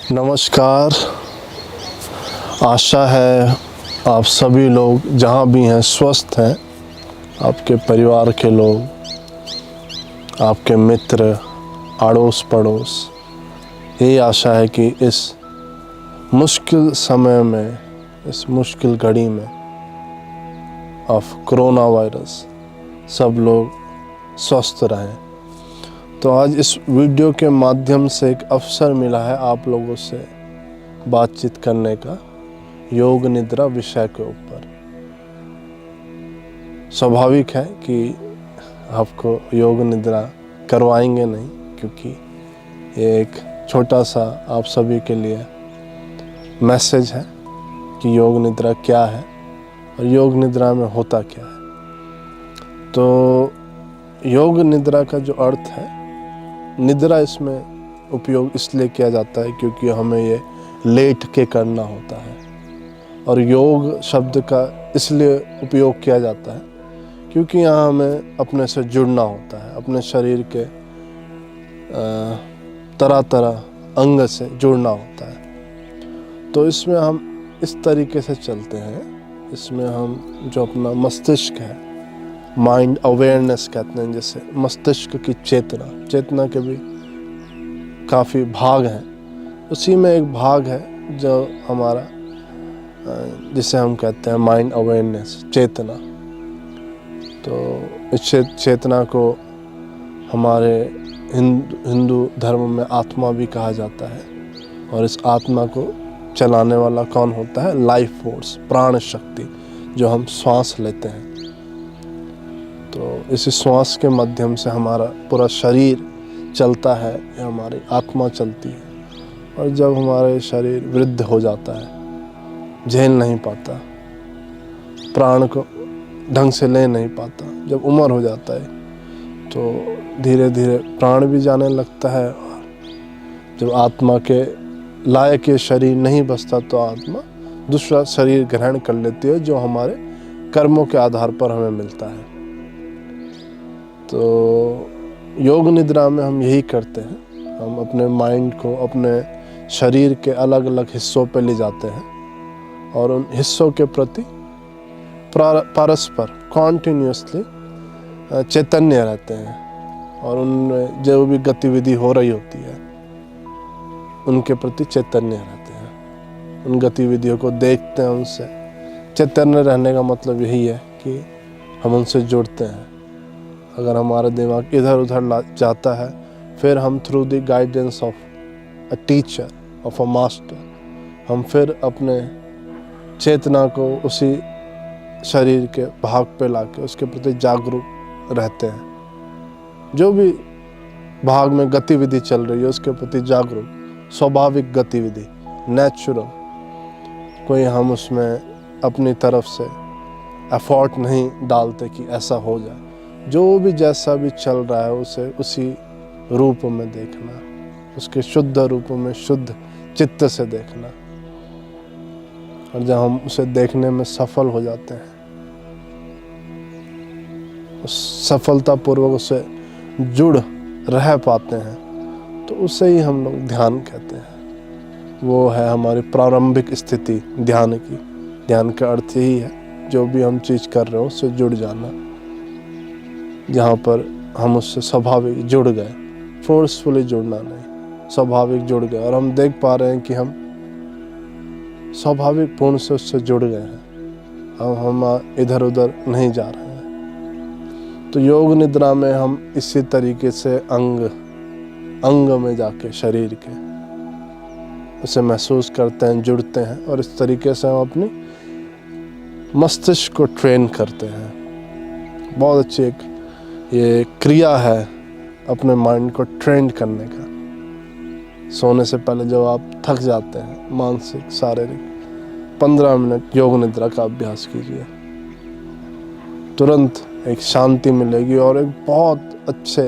नमस्कार। आशा है आप सभी लोग जहाँ भी हैं स्वस्थ हैं। आपके परिवार के लोग, आपके मित्र, अड़ोस पड़ोस, यही आशा है कि इस मुश्किल समय में, इस मुश्किल घड़ी में ऑफ कोरोना वायरस सब लोग स्वस्थ रहें। तो आज इस वीडियो के माध्यम से एक अवसर मिला है आप लोगों से बातचीत करने का योग निद्रा विषय के ऊपर। स्वाभाविक है कि आपको योग निद्रा करवाएंगे नहीं, क्योंकि ये एक छोटा सा आप सभी के लिए मैसेज है कि योग निद्रा क्या है और योग निद्रा में होता क्या है। तो योग निद्रा का जो अर्थ है, निद्रा इसमें उपयोग इसलिए किया जाता है क्योंकि हमें ये लेट के करना होता है। और योग शब्द का इसलिए उपयोग किया जाता है क्योंकि यहाँ हमें अपने से जुड़ना होता है, अपने शरीर के तरह तरह अंग से जुड़ना होता है। तो इसमें हम इस तरीके से चलते हैं, इसमें हम जो अपना मस्तिष्क है, माइंड अवेयरनेस कहते हैं, जैसे मस्तिष्क की चेतना के भी काफ़ी भाग हैं। उसी में एक भाग है जो हमारा, जिसे हम कहते हैं माइंड अवेयरनेस, चेतना। तो इस चेतना को हमारे हिंदू धर्म में आत्मा भी कहा जाता है। और इस आत्मा को चलाने वाला कौन होता है? लाइफ फोर्स, प्राण शक्ति, जो हम श्वास लेते हैं। तो इस श्वास के माध्यम से हमारा पूरा शरीर चलता है, या हमारी आत्मा चलती है। और जब हमारे शरीर वृद्ध हो जाता है, झेल नहीं पाता, प्राण को ढंग से ले नहीं पाता, जब उम्र हो जाता है तो धीरे धीरे प्राण भी जाने लगता है। और जब आत्मा के लायक ये शरीर नहीं बचता तो आत्मा दूसरा शरीर ग्रहण कर लेती है, जो हमारे कर्मों के आधार पर हमें मिलता है। तो योग निद्रा में हम यही करते हैं, हम अपने माइंड को अपने शरीर के अलग अलग हिस्सों पे ले जाते हैं और उन हिस्सों के प्रति परस्पर कॉन्टिन्यूसली चैतन्य रहते हैं। और उनमें जो भी गतिविधि हो रही होती है उनके प्रति चैतन्य रहते हैं, उन गतिविधियों को देखते हैं। उनसे चैतन्य रहने का मतलब यही है कि हम उनसे जुड़ते हैं। अगर हमारा दिमाग इधर उधर जाता है, फिर हम through the guidance of a teacher, of a master, हम फिर अपने चेतना को उसी शरीर के भाग पे लाके उसके प्रति जागरूक रहते हैं। जो भी भाग में गतिविधि चल रही है उसके प्रति जागरूक, स्वाभाविक गतिविधि, नेचुरल, कोई हम उसमें अपनी तरफ से एफर्ट नहीं डालते कि ऐसा हो जाए। जो भी जैसा भी चल रहा है उसे उसी रूप में देखना, उसके शुद्ध रूप में शुद्ध चित्त से देखना। और जब हम उसे देखने में सफल हो जाते हैं, उस सफलतापूर्वक उसे जुड़ रह पाते हैं, तो उसे ही हम लोग ध्यान कहते हैं। वो है हमारी प्रारंभिक स्थिति ध्यान की। ध्यान का अर्थ यही है, जो भी हम चीज़ कर रहे हो उससे जुड़ जाना, जहाँ पर हम उससे स्वाभाविक जुड़ गए, फोर्सफुली जुड़ना नहीं, स्वाभाविक जुड़ गए। और हम देख पा रहे हैं कि हम स्वाभाविक पूर्ण से उससे जुड़ गए हैं, हम इधर उधर नहीं जा रहे हैं। तो योग निद्रा में हम इसी तरीके से अंग में जाके शरीर के उसे महसूस करते हैं, जुड़ते हैं। और इस तरीके से हम अपनी मस्तिष्क को ट्रेन करते हैं। बहुत अच्छी एक ये क्रिया है अपने माइंड को ट्रेन करने का। सोने से पहले जब आप थक जाते हैं, मानसिक शारीरिक, 15 मिनट योग निद्रा का अभ्यास कीजिए। तुरंत एक शांति मिलेगी और एक बहुत अच्छे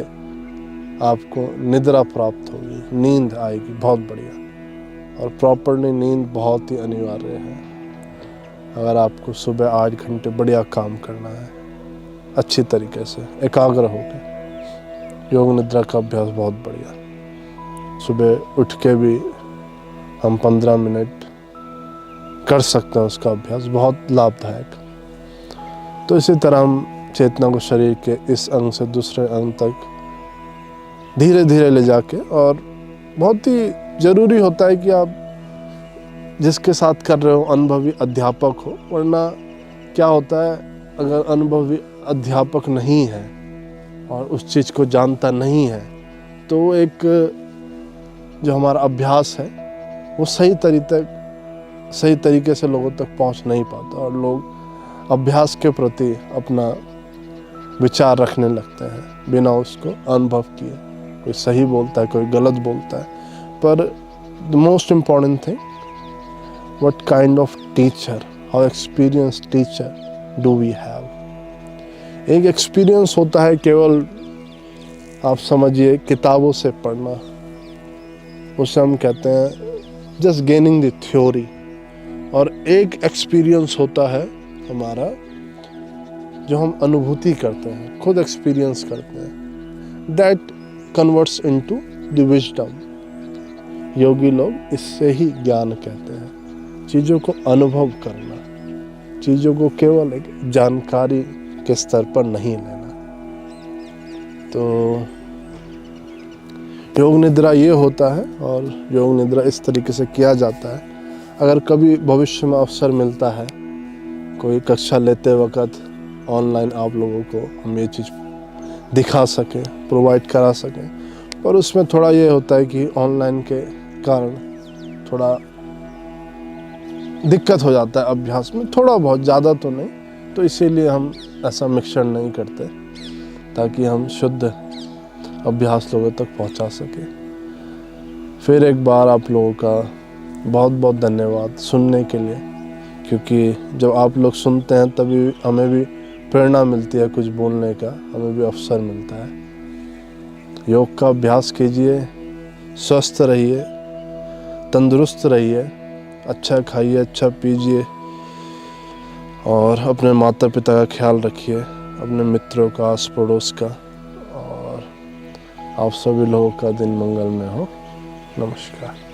आपको निद्रा प्राप्त होगी, नींद आएगी बहुत बढ़िया। और प्रॉपरली नींद बहुत ही अनिवार्य है अगर आपको सुबह 8 घंटे बढ़िया काम करना है, अच्छी तरीके से एकाग्र होकर। योग निद्रा का अभ्यास बहुत बढ़िया। सुबह उठ के भी हम 15 मिनट कर सकते हैं उसका अभ्यास, बहुत लाभदायक। तो इसी तरह हम चेतना को शरीर के इस अंग से दूसरे अंग तक धीरे धीरे ले जाके, और बहुत ही ज़रूरी होता है कि आप जिसके साथ कर रहे हो अनुभवी अध्यापक हो, वरना क्या होता है अगर अनुभवी अध्यापक नहीं है और उस चीज़ को जानता नहीं है, तो एक जो हमारा अभ्यास है वो सही तरीके से लोगों तक पहुंच नहीं पाता, और लोग अभ्यास के प्रति अपना विचार रखने लगते हैं बिना उसको अनुभव किए। कोई सही बोलता है, कोई गलत बोलता है, पर the most important thing, what kind of teacher, how experience teacher do we have. एक एक्सपीरियंस होता है केवल आप समझिए किताबों से पढ़ना, उसे हम कहते हैं जस्ट गेनिंग द थ्योरी, और एक एक्सपीरियंस होता है हमारा जो हम अनुभूति करते हैं, खुद एक्सपीरियंस करते हैं, that converts into the wisdom. योगी लोग इससे ही ज्ञान कहते हैं, चीज़ों को अनुभव करना, चीज़ों को केवल एक जानकारी के स्तर पर नहीं लेना। तो योग निद्रा ये होता है, और योग निद्रा इस तरीके से किया जाता है। अगर कभी भविष्य में अवसर मिलता है, कोई कक्षा लेते वक्त ऑनलाइन आप लोगों को हम ये चीज़ दिखा सकें, प्रोवाइड करा सकें, पर उसमें थोड़ा ये होता है कि ऑनलाइन के कारण थोड़ा दिक्कत हो जाता है अभ्यास में, थोड़ा बहुत, ज़्यादा तो नहीं, तो इसीलिए हम ऐसा मिक्सचर नहीं करते ताकि हम शुद्ध अभ्यास लोगों तक पहुंचा सके। फिर एक बार आप लोगों का बहुत बहुत धन्यवाद सुनने के लिए, क्योंकि जब आप लोग सुनते हैं तभी हमें भी प्रेरणा मिलती है कुछ बोलने का, हमें भी अवसर मिलता है। योग का अभ्यास कीजिए, स्वस्थ रहिए, तंदुरुस्त रहिए, अच्छा खाइए, अच्छा पीजिए, और अपने माता पिता का ख्याल रखिए, अपने मित्रों का, आस पड़ोस का, और आप सभी लोगों का दिन मंगलमय हो। नमस्कार।